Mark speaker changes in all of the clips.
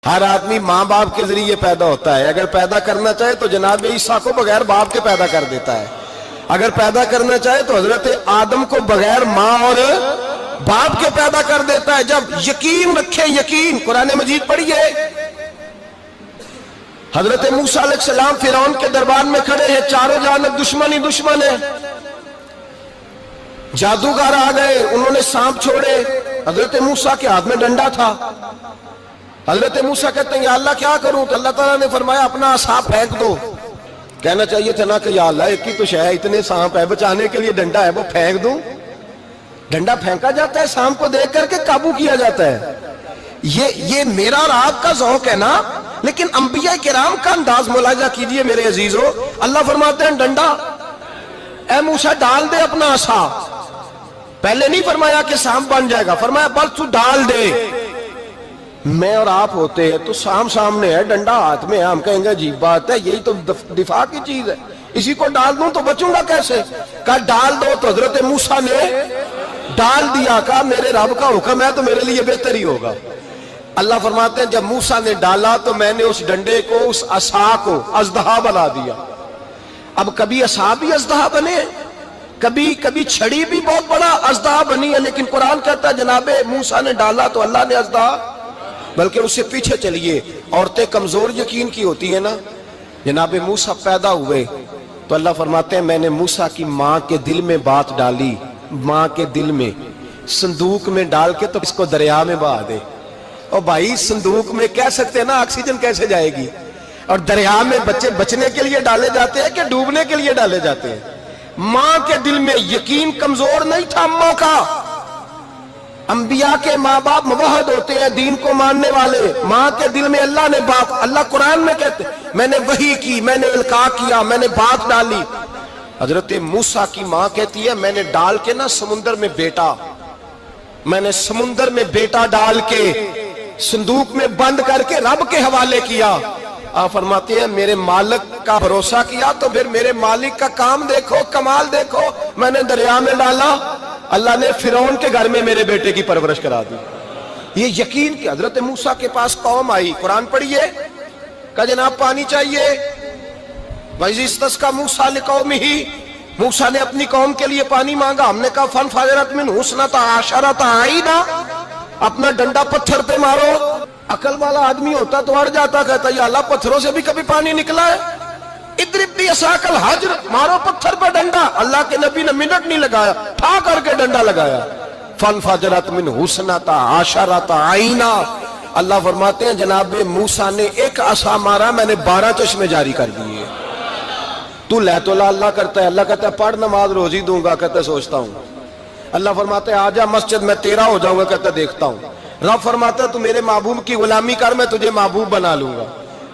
Speaker 1: ہر آدمی ماں باپ کے ذریعے پیدا ہوتا ہے، اگر پیدا کرنا چاہے تو جناب عیسیٰ کو بغیر باپ کے پیدا کر دیتا ہے، اگر پیدا کرنا چاہے تو حضرت آدم کو بغیر ماں اور باپ کے پیدا کر دیتا ہے۔ جب یقین رکھیں، یقین، قرآن مجید پڑھیے، حضرت موسیٰ علیہ السلام فرعون کے دربار میں کھڑے ہیں، چاروں جانب دشمن ہی دشمن ہے، جادوگر آ گئے، انہوں نے سانپ چھوڑے، حضرت موسیٰ کے ہاتھ میں ڈنڈا تھا، حضرت موسیٰ کہتے ہیں یا اللہ کیا کروں؟ تو اللہ تعالیٰ نے فرمایا اپنا عصا پھینک دو۔ کہنا چاہیے تھا نا کہ یا اللہ ایک ہی تو شے ہے، اتنے سانپ ہے، بچانے کے لیے ڈنڈا ہے وہ پھینک دوں؟ ڈنڈا پھینکا جاتا ہے، سانپ کو دیکھ کر کے قابو کیا جاتا ہے۔ یہ میرا اور آپ کا ذوق ہے نا، لیکن انبیاء کرام کا انداز ملاحظہ کیجئے میرے عزیزو۔ اللہ فرماتے ہیں ڈنڈا، اے موسیٰ ڈال دے اپنا عصا۔ پہلے نہیں فرمایا کہ سانپ بن جائے گا، فرمایا بس تو ڈال دے۔ میں اور آپ ہوتے ہیں تو سام سامنے ہے، ڈنڈا ہاتھ میں ہے، ہم کہیں گے عجیب بات ہے، یہی تو دفاع کی چیز ہے، اسی کو ڈال دوں تو بچوں گا کیسے؟ کہا ڈال دو، تو حضرت موسیٰ نے ڈال دیا، کہا میرے رب کا حکم ہے تو میرے لیے بہتر ہی ہوگا۔ اللہ فرماتے ہیں جب موسیٰ نے ڈالا تو میں نے اس ڈنڈے کو، اس عصا کو اژدہا بنا دیا۔ اب کبھی عصا بھی اژدہا بنے، کبھی چھڑی بھی بہت بڑا اژدہا بنی ہے، لیکن قرآن کہتا ہے جناب موسیٰ نے ڈالا تو اللہ نے اژدہا، بلکہ اس سے پیچھے چلیے، عورتیں کمزور یقین کی ہوتی ہیں نا، جناب موسیٰ پیدا ہوئے تو اللہ فرماتے ہیں میں نے موسیٰ کی ماں کے دل میں بات ڈالی، ماں کے دل میں، صندوق میں ڈال کے تو اس کو دریا میں بہا دے۔ اور بھائی صندوق میں کہہ سکتے ہیں نا آکسیجن کیسے جائے گی، اور دریا میں بچے بچنے کے لیے ڈالے جاتے ہیں کہ ڈوبنے کے لیے ڈالے جاتے ہیں؟ ماں کے دل میں یقین کمزور نہیں تھا اموں کا۔ انبیاء کے ماں باپ موحد ہوتے ہیں، دین کو ماننے والے، ماں کے دل میں اللہ نے بات، اللہ قرآن میں کہتے میں نے وحی کی، میں نے القاء کیا، میں نے بات ڈالی۔ حضرت موسیٰ کی ماں کہتی ہے میں نے ڈال کے نا سمندر میں بیٹا، میں نے سمندر میں بیٹا ڈال کے صندوق میں بند کر کے رب کے حوالے کیا۔ آپ فرماتے ہیں میرے مالک کا بھروسہ کیا تو پھر میرے مالک کا کام دیکھو، کمال دیکھو، میں نے دریا میں ڈالا، اللہ نے فرعون کے گھر میں میرے بیٹے کی پرورش کرا دی۔ یہ یقین کہ حضرت موسیٰ کے پاس قوم آئی، قرآن پڑھیے، کہا جناب پانی چاہیے، وَإِذِ اسْتَسْقَىٰ مُوسَىٰ لِقَوْمِهِ، موسیٰ نے اپنی قوم کے لیے پانی مانگا، ہم نے کہا فَانْفَجَرَتْ مِنْهُ اثْنَتَا عَشَرَةَ عَيْنًا، اپنا ڈنڈا پتھر پہ مارو۔ عقل والا آدمی ہوتا تو اڑ جاتا، کہتا یا اللہ پتھروں سے بھی کبھی پانی نکلا ہے؟ اضرب بعصاک الحجر، مارو پتھر پہ ڈنڈا۔ اللہ کے نبی نے منٹ نہیں لگایا، ٹھا کر کے ڈنڈا لگایا، فَانْفَجَرَتْ مِنْهُ اثْنَتَا عَشَرَةَ عَيْنًا۔ اللہ فرماتے ہیں جناب موسیٰ نے ایک عصا مارا، میں نے 12 چشمے جاری کر دیے۔ تو لے تو اللہ کرتا ہے، اللہ کہتا ہے پڑھ نماز روزی دوں گا، کہتا ہے سوچتا ہوں۔ اللہ فرماتا ہے آجا مسجد میں تیرا ہو جاؤں گا، کہتا ہے دیکھتا ہوں۔ رب فرماتا ہے تو میرے محبوب کی غلامی کر، میں تجھے محبوب بنا لوں گا۔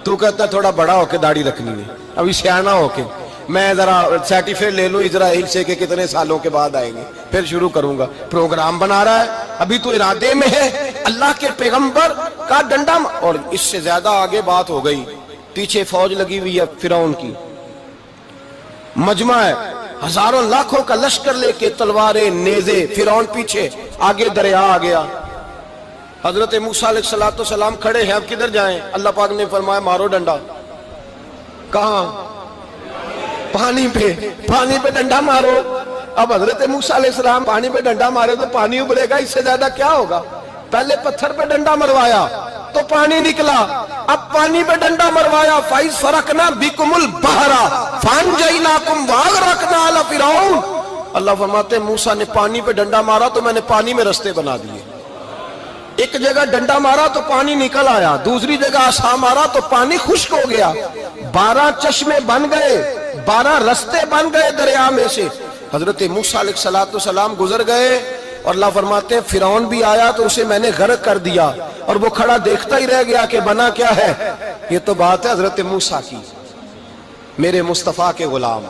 Speaker 1: تو کہتا ہے تھوڑا بڑا ہو کے داڑھی رکھنی ہے، ابھی سیانہ ہو کے میں ذرا سرٹیفکیٹ لے لوں اسرائیل سے کہ کتنے سالوں کے بعد آئیں گے، پھر شروع کروں گا۔ پروگرام بنا رہا ہے، ابھی تو ارادے میں ہے۔ اللہ کے پیغمبر کا ڈنڈا، اور اس سے زیادہ آگے بات ہو گئی، پیچھے فوج لگی ہوئی ہے فرعون کی، مجمع ہے، ہزاروں لاکھوں کا لشکر لے کے، تلواریں، نیزے، فرعون پیچھے، آگے دریا آ گیا۔ حضرت موسیٰ علیہ السلام کھڑے ہیں، اب کدھر جائیں؟ اللہ پاک نے فرمایا مارو ڈنڈا۔ کہاں؟ پانی پہ ڈنڈا مارو۔ اب حضرت موسیٰ علیہ السلام پانی پہ ڈنڈا مارے تو پانی ابلے گا، اس سے زیادہ کیا ہوگا؟ پہلے پتھر پہ ڈنڈا مروایا تو پانی نکلا، اب پانی پہ ڈنڈا مروایا، فَإِذْ فَرَقْنَا بِكُمُ الْبَحْرَ فَأَنْجَيْنَاكُمْ وَأَغْرَقْنَا آلَ فِرْعَوْنَ۔ اللہ فرماتے ہیں موسیٰ نے پانی پہ ڈنڈا مارا تو میں نے پانی میں رستے بنا دیے۔ ایک جگہ ڈنڈا مارا تو پانی نکل آیا، دوسری جگہ عصا مارا تو پانی خشک ہو گیا، 12 چشمے بن گئے، 12 رستے بن گئے دریا میں سے۔ حضرت موسیٰ علیہ السلام گزر گئے، اور اللہ فرماتے ہیں فرعون بھی آیا تو اسے میں نے غرق کر دیا، اور وہ کھڑا دیکھتا ہی رہ گیا کہ بنا کیا ہے۔ یہ تو بات ہے حضرت موسیٰ کی، میرے مصطفیٰ کے غلام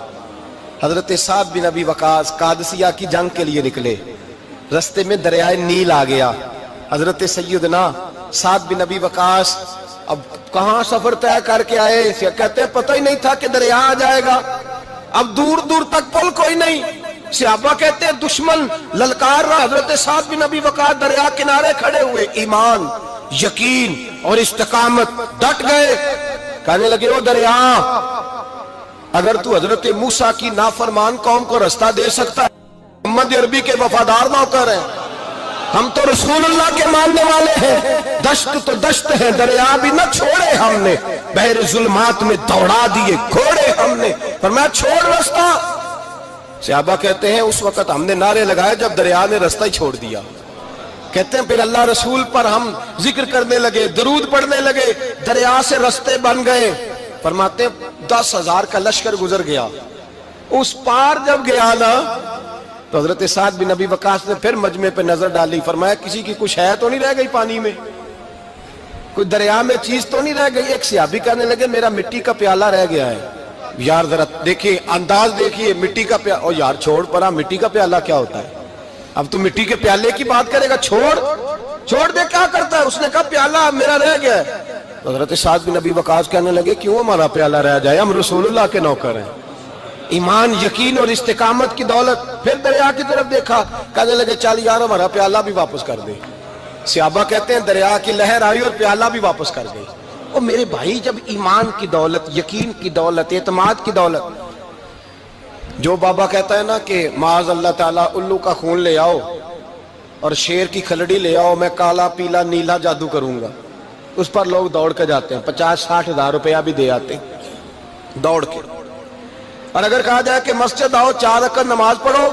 Speaker 1: حضرت سعد بن ابی وقاص قادسیہ کی جنگ کے لیے نکلے، رستے میں دریائے نیل آ گیا۔ حضرت سیدنا سعد بن ابی وقاص اب کہاں سفر طے کر کے آئے، کہتے ہیں پتہ ہی نہیں تھا کہ دریا آ جائے گا، اب دور دور تک پل کوئی نہیں۔ صحابہ کہتے ہیں دشمن للکار رہا، حضرت سعد بن ابی وقاص دریا کنارے کھڑے ہوئے، ایمان، یقین، اور استقامت، ڈٹ گئے. کہنے لگے او دریا، اگر تو حضرت موسیٰ کی نافرمان قوم کو رستہ دے سکتا ہے، محمد عربی کے وفادار نوکر ہیں، ہم تو رسول اللہ کے ماننے والے ہیں، دشت تو دشت ہے، دریا بھی نہ چھوڑے ہم نے، بحر ظلمات میں دوڑا دیے گھوڑے ہم نے، فرمایا چھوڑ رستہ. صحابہ کہتے ہیں اس وقت ہم نے نعرے لگائے جب دریا نے رستہ ہی چھوڑ دیا. کہتے ہیں پھر اللہ رسول پر ہم ذکر کرنے لگے، درود پڑھنے لگے، دریا سے رستے بن گئے. فرماتے ہیں 10,000 کا لشکر گزر گیا. اس پار جب گیا نا تو حضرت سعد بن ابی وقاص نے پھر مجمع پہ نظر ڈالی. فرمایا کسی کی کچھ ہے تو نہیں رہ گئی پانی میں، کوئی دریا میں چیز تو نہیں رہ گئی. ایک صحابی کہنے لگے میرا مٹی کا پیالہ رہ گیا ہے. یار ذرا دیکھیے انداز دیکھیے، مٹی کا پیالہ. اور یار چھوڑ پرا، مٹی کا پیالہ کیا ہوتا ہے؟ اب تو مٹی کے پیالے کی بات کرے گا، چھوڑ دے کیا کرتا ہے. اس نے کہا پیالہ میرا رہ گیا ہے. حضرت سعد بن ابی وقاص کہنے لگے کیوں ہمارا پیالہ رہ جائے، ہم رسول اللہ کے نوکر ہیں. ایمان، یقین اور استقامت کی دولت. پھر دریا کی طرف دیکھا، کہنے لگے چل یار ہمارا پیالہ بھی واپس کر دے. صحابہ کہتے ہیں دریا کی لہر آئی اور پیالہ بھی واپس کر گئی. اور میرے بھائی جب ایمان کی دولت، یقین کی دولت، اعتماد کی دولت، جو بابا کہتا ہے نا کہ معاذ اللہ تعالیٰ الو کا خون لے آؤ اور شیر کی کھلڑی لے آؤ، میں کالا پیلا نیلا جادو کروں گا، اس پر لوگ دوڑ کے جاتے ہیں، 50-60 ہزار روپیہ بھی دے آتے ہیں دوڑ کے. اور اگر کہا جائے کہ مسجد آؤ 4 رکعت نماز پڑھو،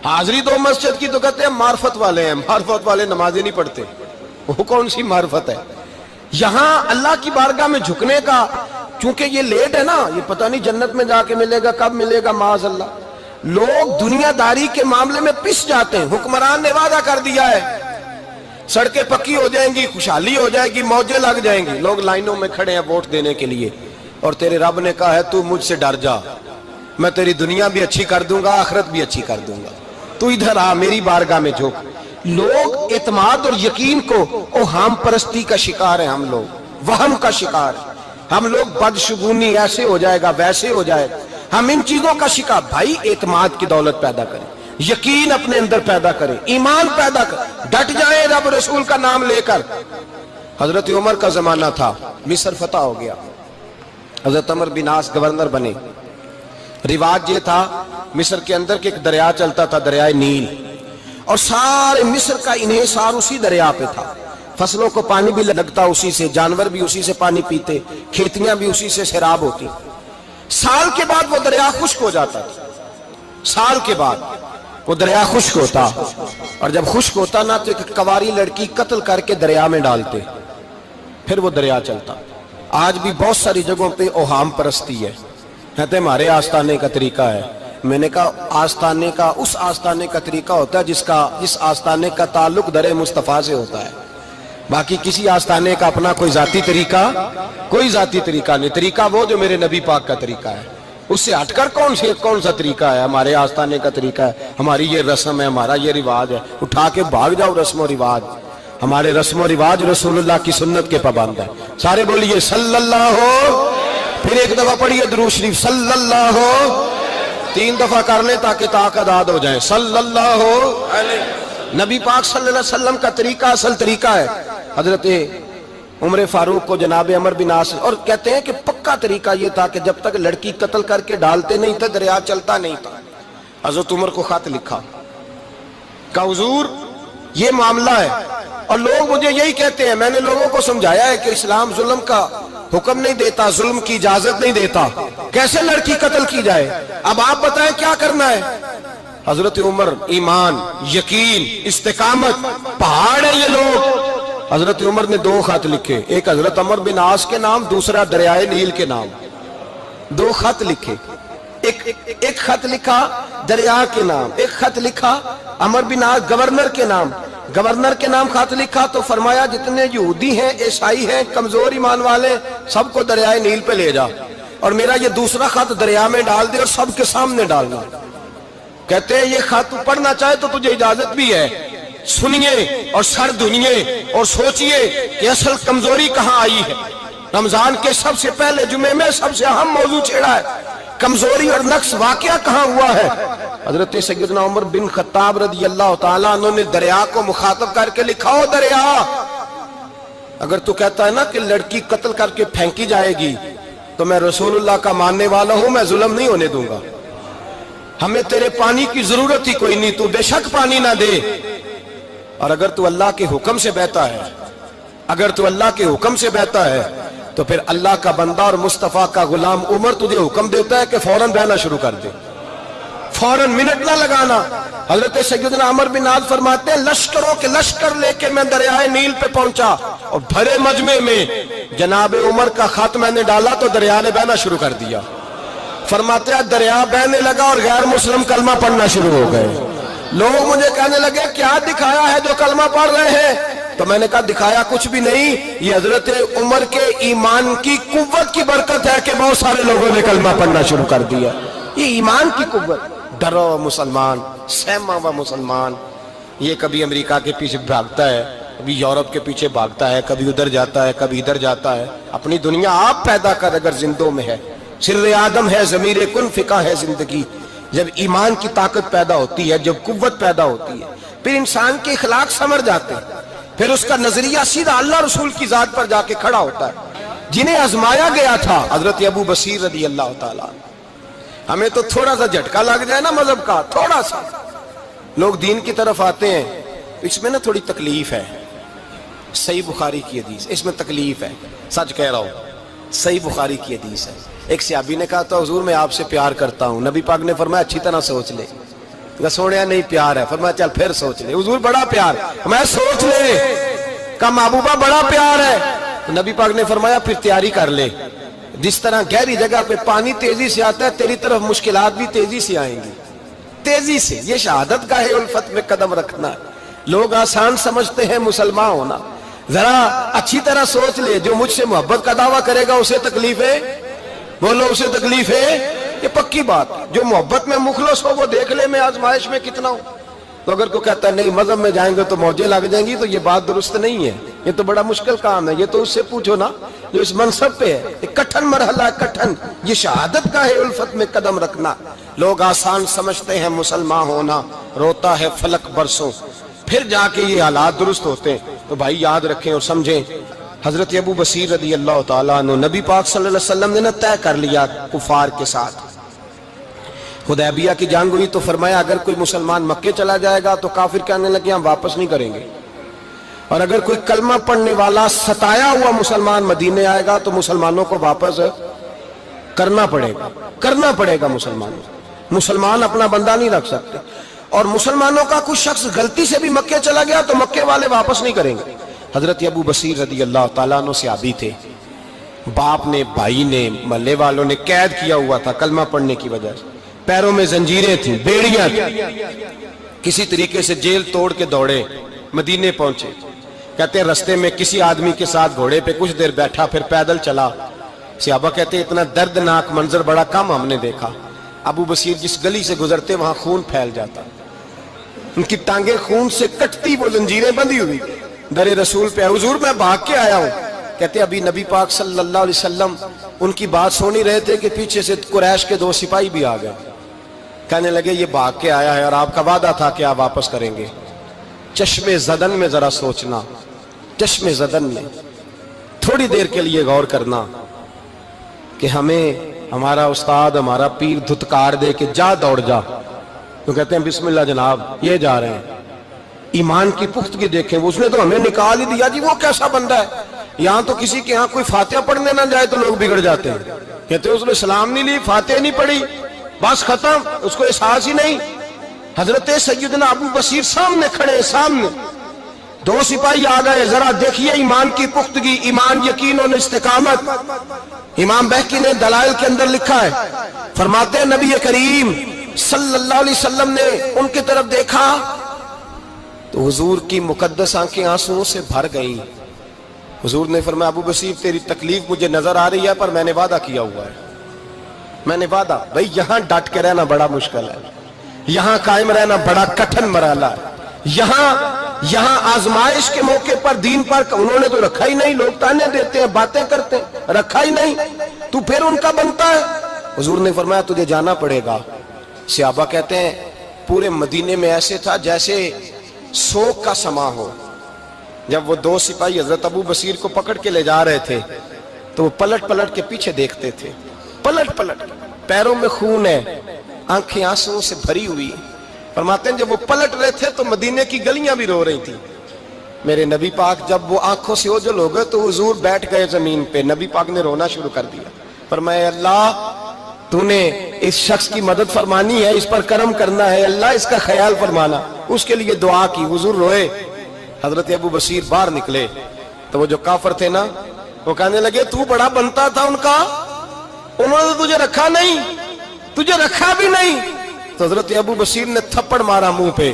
Speaker 1: حاضری دو مسجد کی، تو کہتے ہیں معرفت والے ہیں. معرفت والے نمازیں نہیں پڑھتے، وہ کون سی معرفت ہے؟ یہاں اللہ کی بارگاہ میں جھکنے کا، چونکہ یہ لیٹ ہے نا، یہ پتہ نہیں جنت میں جا کے ملے گا، کب ملے گا، معاذ اللہ. لوگ دنیا داری کے معاملے میں پس جاتے ہیں. حکمران نے وعدہ کر دیا ہے سڑکیں پکی ہو جائیں گی، خوشحالی ہو جائے گی، موجیں لگ جائیں گی، لوگ لائنوں میں کھڑے ہیں ووٹ دینے کے لیے. اور تیرے رب نے کہا ہے تو مجھ سے ڈر جا، میں تیری دنیا بھی اچھی کر دوں گا، آخرت بھی اچھی کر دوں گا، تو ادھر آ میری بارگاہ میں جھک. لوگ اعتماد اور یقین کو اوہام پرستی کا شکار ہیں، ہم لوگ وہم کا شکار ہیں. ہم لوگ بدشگونی، ایسے ہو جائے گا ویسے ہو جائے گا، ہم ان چیزوں کا شکار. بھائی اعتماد کی دولت پیدا کریں، یقین اپنے اندر پیدا کریں، ایمان پیدا کریں، ڈٹ جائیں رب رسول کا نام لے کر. حضرت عمر کا زمانہ تھا، مصر فتح ہو گیا، حضرت عمر بن عاص گورنر بنے. رواج یہ تھا مصر کے اندر کہ ایک دریا چلتا تھا، دریائے نیل، اور سارے مصر کا انحصار اسی دریا پہ تھا. فصلوں کو پانی بھی لگتا اسی سے، جانور بھی اسی سے پانی پیتے، کھیتیاں بھی اسی سے سیراب ہوتی. سال کے بعد وہ دریا خشک ہو جاتا تھا، سال کے بعد وہ دریا خشک ہوتا، اور جب خشک ہوتا نا تو ایک کواری لڑکی قتل کر کے دریا میں ڈالتے، پھر وہ دریا چلتا. آج بھی بہت ساری جگہوں پہ اوہام پرستی ہے، کہتے ہیں ہمارے آستانے کا طریقہ ہے. میں نے کہا آستانے کا اس آستانے کا طریقہ ہوتا ہے جس آستانے کا تعلق در مصطفیٰ سے ہوتا ہے. باقی کسی آستانے کا اپنا کوئی ذاتی طریقہ نہیں. طریقہ وہ جو میرے نبی پاک کا طریقہ ہے، اس سے ہٹ کر کون سا طریقہ ہے؟ ہمارے آستانے کا طریقہ ہے، ہماری یہ رسم ہے، ہمارا یہ رواج ہے. اٹھا کے بھاگ جاؤ رسم و رواج. ہمارے رسم و رواج رسول اللہ کی سنت کے پابند ہے. سارے بولیے صلی اللہ ہو، پھر ایک دفعہ پڑھیے درود شریف صلی اللہ ہو، 3 دفعہ کر لیں تاکہ طاقت عاد ہو جائے. صلی اللہ ہو، نبی پاک صلی اللہ علیہ وسلم کا طریقہ اصل طریقہ ہے. حضرت عمر فاروق کو جناب عمر بن عاص، اور کہتے ہیں کہ پکا طریقہ یہ تھا کہ جب تک لڑکی قتل کر کے ڈالتے نہیں تھے دریا چلتا نہیں تھا. حضرت عمر کو خط لکھا کہ حضور یہ معاملہ ہے، اور لوگ مجھے یہی کہتے ہیں. میں نے لوگوں کو سمجھایا ہے کہ اسلام ظلم کا حکم نہیں دیتا، ظلم کی اجازت نہیں دیتا، کیسے لڑکی قتل کی جائے. اب آپ بتائیں کیا کرنا ہے. حضرت عمر ایمان، یقین، استقامت، پہاڑ ہیں یہ لوگ. حضرت عمر نے 2 خط لکھے، ایک حضرت عمر بن عاص کے نام، دوسرا دریائے نیل کے نام. 2 خط لکھے، ایک خط لکھا دریا کے نام، ایک خط لکھا عمر بن عاص گورنر کے نام. گورنر کے نام خط لکھا تو فرمایا جتنے یہودی ہیں، عیسائی ہیں، کمزور ایمان والے، سب کو دریائے نیل پہ لے جا، اور میرا یہ دوسرا خط دریا میں ڈال دے اور سب کے سامنے ڈالنا. کہتے ہیں یہ خط پڑھنا چاہے تو تجھے اجازت بھی ہے، سنیے اور سر دھنیے اور سوچئے کہ اصل کمزوری کہاں آئی ہے. رمضان کے سب سے پہلے جمعے میں سب سے اہم موضوع چھیڑا ہے، کمزوری اور نقص واقعہ کہاں ہوا ہے. حضرت سیدنا عمر بن خطاب رضی اللہ تعالیٰ عنہ نے دریا کو مخاطب کر کے لکھا، او دریا اگر تو کہتا ہے نا کہ لڑکی قتل کر کے پھینکی جائے گی تو میں رسول اللہ کا ماننے والا ہوں، میں ظلم نہیں ہونے دوں گا، ہمیں تیرے پانی کی ضرورت ہی کوئی نہیں، تو بے شک پانی نہ دے۔ اور اگر تو اللہ کے حکم سے بہتا ہے، اگر تو اللہ کے حکم سے بہتا ہے تو پھر اللہ کا بندہ اور مصطفیٰ کا غلام عمر تجھے حکم دیتا ہے کہ فوراً بہنا شروع کر دے، فوراً منٹ نہ لگانا۔ حضرت سیدنا عمر بن عاص فرماتے ہیں لشکروں کے لشکر لے کے میں دریائے نیل پہ پہنچا اور بھرے مجمع میں جناب عمر کا خط میں نے ڈالا تو دریا نے بہنا شروع کر دیا۔ فرماتے ہیں دریا بہنے لگا اور غیر مسلم کلمہ پڑھنا شروع ہو گئے۔ لوگ مجھے کہنے لگے کیا دکھایا ہے جو کلمہ پڑھ رہے ہیں؟ تو میں نے کہا دکھایا کچھ بھی نہیں، یہ حضرت عمر کے ایمان کی قوت کی برکت ہے کہ بہت سارے لوگوں نے کلمہ پڑھنا شروع کر دیا۔ یہ ایمان کی قوت، ڈرا ہوا مسلمان، سہما ہوا مسلمان، یہ کبھی امریکہ کے پیچھے بھاگتا ہے، کبھی یورپ کے پیچھے بھاگتا ہے، کبھی ادھر جاتا ہے، کبھی ادھر جاتا ہے۔ اپنی دنیا آپ پیدا کر اگر زندوں میں ہے، سر آدم ہے، ضمیر کن فقہ ہے زندگی۔ جب ایمان کی طاقت پیدا ہوتی ہے، جب قوت پیدا ہوتی ہے، پھر انسان کے اخلاق سمر جاتے ہیں، پھر اس کا نظریہ سیدھا اللہ رسول کی ذات پر جا کے کھڑا ہوتا ہے۔ جنہیں آزمایا گیا تھا حضرت ابو بصیر رضی اللہ تعالیٰ، ہمیں تو تھوڑا سا جھٹکا لگ جائے نا مذہب کا، تھوڑا سا لوگ دین کی طرف آتے ہیں، اس میں نا تھوڑی تکلیف ہے۔ صحیح بخاری کی حدیث، اس میں تکلیف ہے، سچ کہہ رہا ہوں، صحیح بخاری کی حدیث ہے۔ ایک صحابی نے کہا تھا حضور میں آپ سے پیار کرتا ہوں، نبی پاک نے فرمایا اچھی طرح سوچ لے۔ سونے نہیں پیار ہے، فرمایا چل پھر سوچ لے۔ حضور بڑا پیار، میں سوچ لے۔ کہا محبوبہ بڑا پیار ہے، نبی پاک نے فرمایا پھر تیاری کر لے، جس طرح گہری جگہ پہ پانی تیزی سے آتا ہے تیری طرف مشکلات بھی تیزی سے آئیں گی، تیزی سے۔ یہ شہادت گاہ الفت میں قدم رکھنا ہے۔ لوگ آسان سمجھتے ہیں مسلمان ہونا، ذرا اچھی طرح سوچ لے، جو مجھ سے محبت کا دعویٰ کرے گا اسے تکلیف ہے، بولو اسے تکلیف ہے، یہ پکی بات۔ جو محبت میں مخلص ہو وہ دیکھ لے میں آزمائش میں کتنا ہوں۔ تو اگر کوئی کہتا ہے نہیں مذہب میں جائیں گے تو موجیں لگ جائیں گی، تو یہ بات درست نہیں ہے، یہ تو بڑا مشکل کام ہے۔ یہ تو اس سے پوچھو نا جو اس منصب پہ ہے، ایک کٹھن مرحلہ ہے، کٹھن۔ یہ شہادت کا ہے الفت میں قدم رکھنا۔ لوگ آسان سمجھتے ہیں مسلمان ہونا، روتا ہے فلک برسوں، پھر جا کے یہ حالات درست ہوتے ہیں۔ تو بھائی یاد رکھیں اور سمجھیں، حضرت ابو بصیر رضی اللہ تعالیٰ عنہ، نبی پاک صلی اللہ علیہ وسلم نے طے کر لیا کفار کے ساتھ، حدیبیہ کی جنگ ہوئی تو فرمایا اگر کوئی مسلمان مکے چلا جائے گا تو کافر کہنے لگے ہم واپس نہیں کریں گے، اور اگر کوئی کلمہ پڑھنے والا ستایا ہوا مسلمان مدینے آئے گا تو مسلمانوں کو واپس کرنا پڑے گا مسلمان اپنا بندہ نہیں رکھ سکتے۔ اور مسلمانوں کا کوئی شخص غلطی سے بھی مکے چلا گیا تو مکے والے واپس نہیں کریں گے۔ حضرت ابو بصیر رضی اللہ تعالیٰ عنہ صحابی تھے، باپ نے، بھائی نے، محلے والوں نے قید کیا ہوا تھا کلمہ پڑھنے کی وجہ سے، پیروں میں زنجیریں تھیں، بیڑیاں تھیں، کسی طریقے سے جیل توڑ کے دوڑے مدینے پہنچے۔ کہتے ہیں رستے میں کسی آدمی کے ساتھ گھوڑے پہ کچھ دیر بیٹھا پھر پیدل چلا۔ صحابہ کہتے ہیں اتنا دردناک منظر بڑا کم ہم نے دیکھا۔ ابو بصیر جس گلی سے گزرتے وہاں خون پھیل جاتا، ان کی ٹانگیں خون سے کٹتی، وہ زنجیریں بندھی ہوئی، در رسول پہ حضور میں بھاگ کے آیا ہوں۔ کہتے ابھی نبی پاک صلی اللہ علیہ وسلم ان کی بات سن ہی رہے تھے کہ پیچھے سے قریش کے 2 سپاہی بھی آ گئے، کہنے لگے یہ بھاگ کے آیا ہے اور آپ کا وعدہ تھا کہ آپ واپس کریں گے۔ چشم زدن میں ذرا سوچنا، چشم زدن میں تھوڑی دیر کے لیے غور کرنا کہ ہمیں ہمارا استاد، ہمارا پیر دھتکار دے کہ جا دوڑ جا، تو کہتے ہیں بسم اللہ جناب یہ جا رہے ہیں۔ ایمان کی پختگی دیکھیں، اس نے تو ہمیں نکال ہی دیا جی، وہ کیسا بندہ ہے۔ یہاں تو کسی کے ہاں کوئی فاتحہ پڑھنے نہ جائے تو لوگ بگڑ جاتے ہیں، کہتے ہیں اس نے سلام نہیں لی، فاتحہ نہیں پڑھی، بس ختم، اس کو احساس ہی نہیں۔ حضرت سیدنا ابو بصیر سامنے کھڑے، سامنے 2 سپاہی آ گئے، ذرا دیکھیے ایمان کی پختگی، ایمان، یقین اور استقامت۔ امام بہقی نے دلائل کے اندر لکھا ہے، فرماتے ہیں نبی کریم صلی اللہ علیہ وسلم نے ان کی طرف دیکھا تو حضور کی مقدس آنکھیں آنسوؤں سے بھر گئیں۔ حضور نے فرمایا ابو بصیر تیری تکلیف مجھے نظر آ رہی ہے پر میں نے وعدہ کیا ہوا ہے، میں نے وعدہ۔ بھائی یہاں ڈٹ کے رہنا بڑا مشکل ہے، یہاں قائم رہنا بڑا کٹھن مرحلہ ہے۔ یہاں آزمائش کے موقع پر دین پر انہوں نے تو رکھا ہی نہیں، لوگ تانے دیتے ہیں، باتیں کرتے ہیں، رکھا ہی نہیں، تو پھر ان کا بنتا ہے۔ حضور نے فرمایا تجھے جانا پڑے گا۔ صحابہ کہتے ہیں پورے مدینے میں ایسے تھا جیسے سوگ کا سما ہو، جب وہ دو سپاہی حضرت ابو بصیر کو پکڑ کے لے جا رہے تھے تو وہ پلٹ پلٹ کے پیچھے دیکھتے تھے، پلٹ پلٹ، پیروں میں خون ہے، آنکھیں آنسوں سے بھری ہوئی۔ فرماتے ہیں جب وہ پلٹ رہے تھے تو مدینے کی گلیاں بھی رو رہی تھی۔ میرے نبی پاک جب وہ آنکھوں سے اوجھل ہو گئے تو حضور بیٹھ گئے زمین پہ، نبی پاک نے رونا شروع کر دیا۔ فرمایا اللہ تو نے اس شخص کی مدد فرمانی ہے، اس پر کرم کرنا ہے، اللہ اس کا خیال فرمانا، اس کے لیے دعا کی، حضور روئے۔ حضرت ابو بصیر باہر نکلے تو وہ جو کافر تھے نا وہ کہنے لگے تو بڑا بنتا تھا ان کا، انہوں نے تجھے رکھا نہیں، تجھے رکھا بھی نہیں۔ تو حضرت ابو بصیر نے تھپڑ مارا منہ پہ،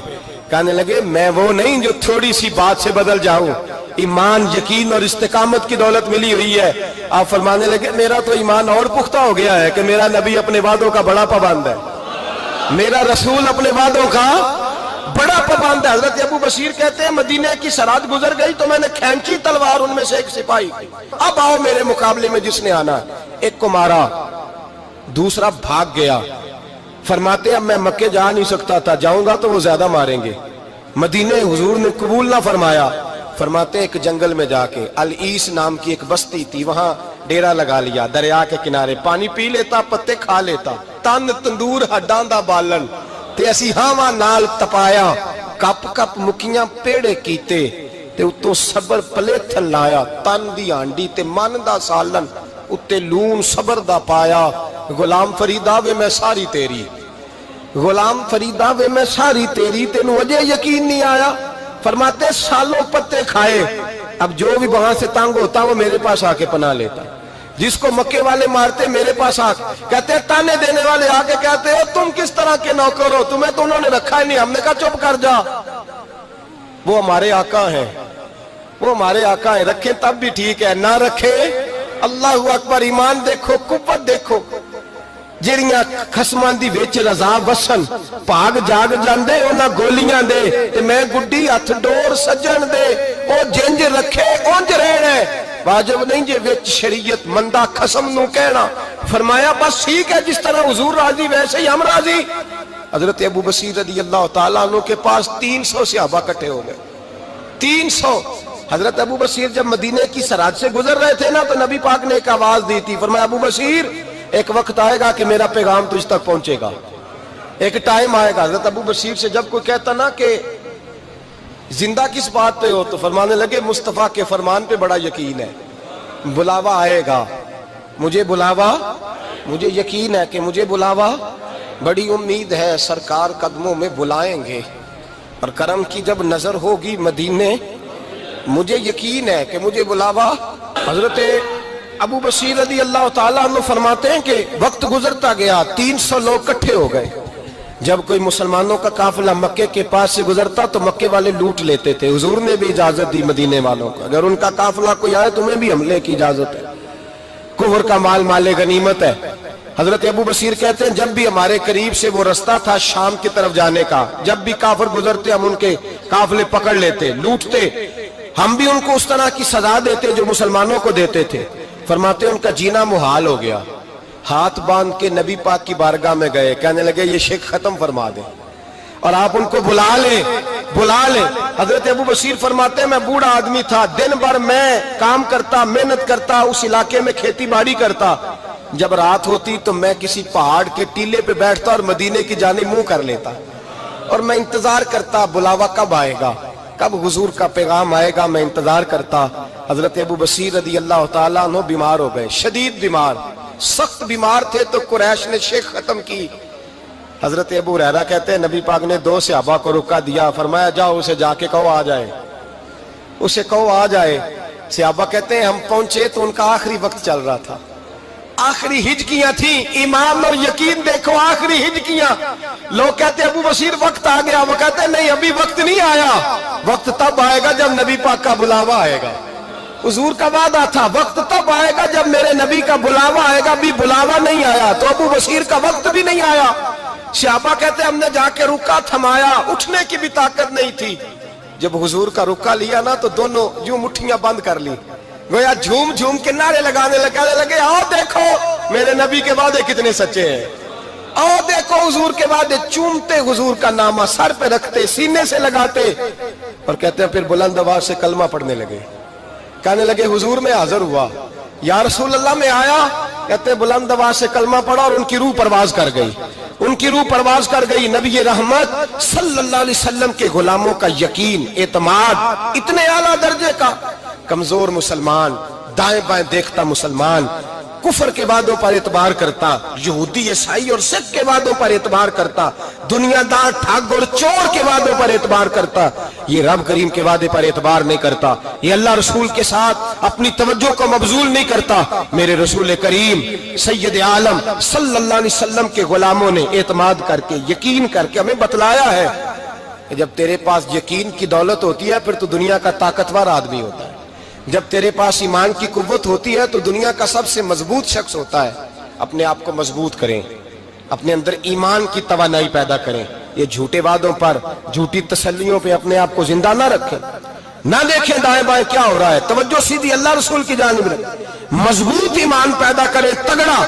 Speaker 1: کہنے لگے میں وہ نہیں جو تھوڑی سی بات سے بدل جاؤں، ایمان یقین اور استقامت کی دولت ملی ہوئی ہے۔ آپ فرمانے لگے میرا تو ایمان اور پختہ ہو گیا ہے کہ میرا نبی اپنے وعدوں کا بڑا پابند ہے، میرا رسول اپنے وعدوں کا بڑا پابند ہے۔ حضرت ابو بصیر کہتے ہیں مدینے کی سرحد گزر گئی تو میں نے کھینچی تلوار ان میں سے ایک سپاہی، اب آؤ میرے مقابلے میں جس نے آنا ہے۔ ایک کو مارا، دوسرا بھاگ گیا۔ فرماتے اب میں مکے جا نہیں سکتا تھا، جاؤں گا تو وہ زیادہ ماریں گے، مدینے حضور نے قبول نہ فرمایا۔ فرماتے ایک جنگل میں جا کے العیس نام کی ایک بستی تھی، وہاں ڈیرا لگا لیا، دریا کے کنارے، پانی پی لیتا، پتے کھا لیتا، تن تندور ہڈاں دا بالن تے اسی ہاواں نال تپایا، کپ کپ مکیاں پیڑے کیتے تے اتوں صبر پلیتھن لایا، تن دی ہانڈی تے من دا سالن اتے لون صبر دا پایا۔ غلام فریدا وے میں ساری تیری، غلام فریدا وے میں ساری تیری، تینوں وجہ یقین نہیں آیا۔ فرماتے سالوں پتے کھائے، اب جو بھی وہاں سے تنگ ہوتا وہ میرے پاس آ کے پناہ لیتا، جس کو مکے والے مارتے میرے پاس آ کہتے تانے دینے والے آ کے کہتے ہو تم کس طرح کے نوکر ہو، تمہیں تو انہوں نے رکھا ہی نہیں۔ ہم نے کہا چپ کر جا، وہ ہمارے آقا ہیں، وہ ہمارے آقا ہیں، رکھیں تب بھی ٹھیک ہے، نہ رکھے اللہ اکبر۔ ایمان دیکھو، قوت دیکھو، جیڑیاں خسماں دی وچ رضا وسن پاگ جاگ جاندے انہاں گولیاں دے تے میں گڈی ہتھ ڈور سجن دے، او جنج رکھے اونج رہنا ہے، واجب نہیں جے وچ شریعت مندہ خسم نو کہنا۔ فرمایا بس ٹھیک ہے، جس طرح حضور راضی ویسے ہی ہم راضی۔ حضرت ابو بصیر رضی اللہ تعالیٰ عنہ کے پاس 300 صحابہ کٹھے ہو گئے، 300۔ حضرت ابو بصیر جب مدینے کی سرحد سے گزر رہے تھے نا تو نبی پاک نے ایک آواز دی تھی، فرمایا ابو بصیر ایک وقت آئے گا کہ میرا پیغام تجھ تک پہنچے گا، ایک ٹائم آئے گا۔ حضرت ابو بصیر سے جب کوئی کہتا نا کہ زندہ کس بات پہ ہو تو فرمانے لگے مصطفیٰ کے فرمان پہ بڑا یقین ہے، بلاوا آئے گا، مجھے بلاوا، مجھے یقین ہے کہ مجھے بلاوا، بڑی امید ہے سرکار قدموں میں بلائیں گے، اور کرم کی جب نظر ہوگی مدینے، مجھے یقین ہے کہ مجھے بلاوا۔ حضرت ابو بصیر رضی اللہ تعالیٰ عنہ فرماتے ہیں کہ وقت گزرتا گیا، 300 لوگ کٹھے ہو گئے۔ جب کوئی مسلمانوں کا قافلہ مکے کے پاس سے گزرتا تو مکے والے لوٹ لیتے تھے، حضور نے بھی اجازت دی مدینے والوں کو، اگر ان کا قافلہ کوئی آئے تمہیں بھی حملے کی اجازت ہے، کفر کا مال مال غنیمت ہے۔ حضرت ابو بصیر کہتے ہیں جب بھی ہمارے قریب سے وہ رستہ تھا شام کی طرف جانے کا، جب بھی کافر گزرتے ہم ان کے قافلے پکڑ لیتے، لوٹتے، ہم بھی ان کو اس طرح کی سزا دیتے جو مسلمانوں کو دیتے تھے۔ فرماتے ان کا جینا محال ہو گیا، ہاتھ باندھ کے نبی پاک کی بارگاہ میں گئے، کہنے لگے یہ شرک ختم فرما دیں اور آپ ان کو بلا لیں، بلا لیں۔ حضرت ابو بصیر فرماتے ہیں میں بوڑھا آدمی تھا، دن بھر میں کام کرتا، محنت کرتا، اس علاقے میں کھیتی باڑی کرتا، جب رات ہوتی تو میں کسی پہاڑ کے ٹیلے پہ بیٹھتا اور مدینے کی جانب منہ کر لیتا، اور میں انتظار کرتا بلاوا کب آئے گا، کب حضور کا پیغام آئے گا، میں انتظار کرتا۔ حضرت ابو بصیر رضی اللہ تعالیٰ عنہ بیمار ہو گئے، شدید بیمار، سخت بیمار تھے تو قریش نے شیخ ختم کی۔ حضرت ابو ہریرہ کہتے ہیں نبی پاک نے 2 صحابہ کو رکا دیا، فرمایا جاؤ اسے جا کے کہو آ جائے، اسے کہو آ جائے۔ صحابہ کہتے ہیں ہم پہنچے تو ان کا آخری وقت چل رہا تھا، آخری ہجکیاں تھیں، ایمان اور یقین دیکھو، آخری ہجکیاں۔ لوگ کہتے ابو بصیر وقت آ گیا، وہ کہتے ہیں نہیں ابھی وقت نہیں آیا، وقت تب آئے گا جب نبی پاک کا بلاوا آئے گا۔ حضور کا وعدہ تھا وقت تب آئے گا جب میرے نبی کا بلاوا آئے گا، بھی بلاوا نہیں آیا تو ابو بصیر کا وقت بھی نہیں آیا۔ صحابہ کہتے ہم نے جا کے رکا تھمایا، اٹھنے کی بھی طاقت نہیں تھی۔ جب حضور کا رکا لیا نا تو دونوں یوں مٹھیاں بند کر لی، گویا جھوم جھوم کے نعرے لگانے لگے آؤ دیکھو میرے نبی کے وعدے کتنے سچے ہیں، آؤ دیکھو حضور کے وعدے، چومتے حضور کا نامہ، سر پہ رکھتے، سینے سے لگاتے، اور کہتے ہیں پھر بلند آواز سے کلمہ پڑھنے لگے. کہنے لگے حضور میں حاضر ہوا. یا رسول اللہ میں آیا. کہتے ہیں بلند آواز سے کلمہ پڑھا اور ان کی روح پرواز کر گئی. ان کی روح پرواز کر گئی. نبی رحمت صلی اللہ علیہ وسلم کے غلاموں کا یقین، اعتماد اتنے اعلیٰ درجے کا. کمزور مسلمان، دائیں بائیں دیکھتا مسلمان، کفر کے وعدوں پر اعتبار کرتا، یہودی عیسائی اور سکھ کے وعدوں پر اعتبار کرتا، دنیا دار ٹھگ اور چور کے وعدوں پر اعتبار کرتا، یہ رب کریم کے وعدے پر اعتبار نہیں کرتا. یہ اللہ رسول کے ساتھ اپنی توجہ کو مبذول نہیں کرتا. میرے رسول کریم سید عالم صلی اللہ علیہ وسلم کے غلاموں نے اعتماد کر کے، یقین کر کے ہمیں بتلایا ہے کہ جب تیرے پاس یقین کی دولت ہوتی ہے پھر تو دنیا کا طاقتور آدمی ہوتا ہے. جب تیرے پاس ایمان کی قوت ہوتی ہے تو دنیا کا سب سے مضبوط شخص ہوتا ہے. اپنے آپ کو مضبوط کریں، اپنے اندر ایمان کی توانائی پیدا کریں. یہ جھوٹے وعدوں پر، جھوٹی تسلیوں پہ اپنے آپ کو زندہ نہ رکھیں. نہ دیکھیں دائیں بائیں کیا ہو رہا ہے، توجہ سیدھی اللہ رسول کی جانب رکھیں. مضبوط ایمان پیدا کریں، تگڑا.